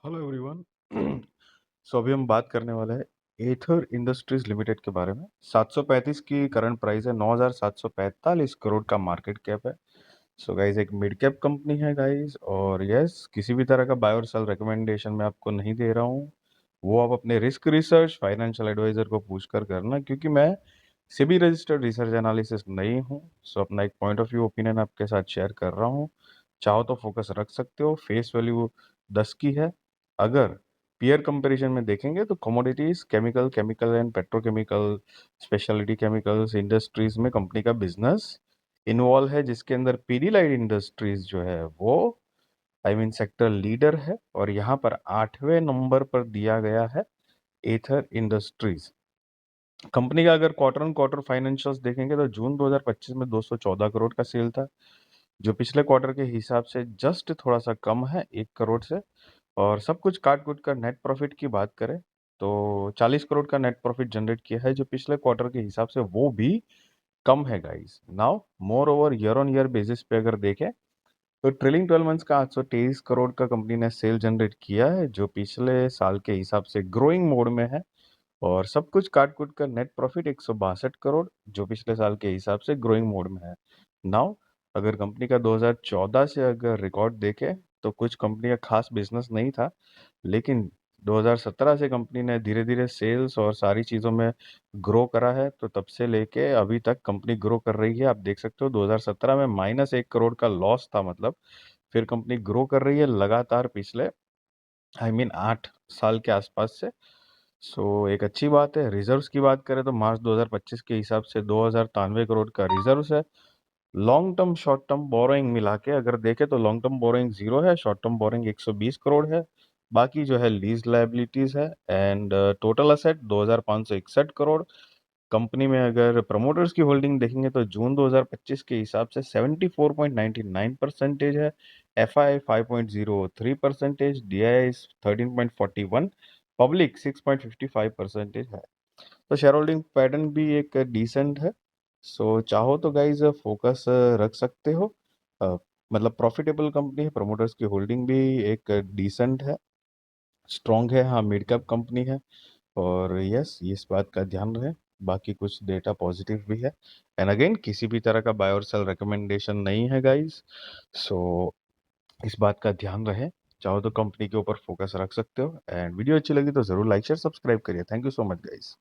Hello everyone. सो अभी हम बात करने वाले हैं एथर इंडस्ट्रीज लिमिटेड के बारे में। 735 की करंट प्राइस है, 9,745 करोड़ का मार्केट कैप है। सो गाइज एक मिड कैप कंपनी है गाइज। और यस, किसी भी तरह का बाय और सेल रिकमेंडेशन मैं आपको नहीं दे रहा हूँ। वो आप अपने रिस्क रिसर्च फाइनेंशियल एडवाइजर को पूछ कर करना, क्योंकि मैं सेबी रजिस्टर्ड रिसर्च एनालिसिस नहीं हूँ। सो अपना एक पॉइंट ऑफ व्यू ओपिनियन आपके साथ शेयर कर रहा हूँ। चाहो तो फोकस रख सकते हो। फेस वैल्यू 10 की है। अगर पीयर कंपैरिजन में देखेंगे तो commodities, chemical and petrochemical, speciality chemicals industries में कंपनी का बिजनेस इन्वॉल्व है, जिसके अंदर पीडीलाइट इंडस्ट्रीज जो है वो सेक्टर लीडर है। और यहाँ पर 8वें नंबर पर दिया गया है एथर इंडस्ट्रीज। कंपनी का अगर क्वार्टर ऑन क्वार्टर फाइनेंशियल्स देखेंगे तो जून 2025 में 214 करोड़ का सेल था, जो पिछले क्वार्टर के हिसाब से जस्ट थोड़ा सा कम है 1 करोड़ से। और सब कुछ काट कुट कर नेट प्रॉफिट की बात करें तो 40 करोड़ का नेट प्रॉफिट जनरेट किया है, जो पिछले क्वार्टर के हिसाब से वो भी कम है guys. Now more over year on year basis पे अगर देखें तो ट्रेलिंग 12 मंथ्स का 823 करोड़ का कंपनी ने सेल जनरेट किया है, जो पिछले साल के हिसाब से ग्रोइंग मोड में है। और सब कुछ काट कुट कर नेट प्रॉफिट 162 करोड़, जो पिछले साल के हिसाब से ग्रोइंग मोड में है। नाउ अगर कंपनी का 2014 से अगर रिकॉर्ड देखें तो कुछ कंपनी का खास बिजनेस नहीं था, लेकिन 2017 से कंपनी ने धीरे धीरे सेल्स और सारी चीज़ों में ग्रो करा है। तो तब से लेके अभी तक कंपनी ग्रो कर रही है। आप देख सकते हो 2017 में -1 करोड़ का लॉस था, मतलब फिर कंपनी ग्रो कर रही है लगातार पिछले 8 साल के आसपास से। सो एक अच्छी बात है। रिजर्व्स की बात करें तो मार्च 2025 के हिसाब से 2093 करोड़ का रिजर्व्स है। Long term short term borrowing मिला के अगर देखें तो लॉन्ग टर्म बोरोइंग 0 है, शॉर्ट टर्म बोरोइंग 120 करोड़ है। बाकी जो है लीज लायबिलिटीज है। And total asset 2561 crore. Company में अगर प्रमोटर्स की होल्डिंग देखेंगे तो जून 2025 के हिसाब से 74.99% है। F I 5.03%, D I 13.41, public 6.55% है। तो शेयर होल्डिंग पैटर्न भी एक डिसेंट है। सो चाहो तो गाइज फोकस रख सकते हो। अ, मतलब प्रॉफिटेबल कंपनी है, प्रमोटर्स की होल्डिंग भी एक डिसेंट है, स्ट्रॉन्ग है। हाँ, मिड कैप कंपनी है। और यस, इस बात का ध्यान रहे। बाकी कुछ डेटा पॉजिटिव भी है। एंड अगेन किसी भी तरह का बाय और सेल रिकमेंडेशन नहीं है गाइज। सो इस बात का ध्यान रहे। चाहो तो कंपनी के ऊपर फोकस रख सकते हो। एंड वीडियो अच्छी लगी तो जरूर लाइक शेयर सब्सक्राइब करिए। Thank you so much guys.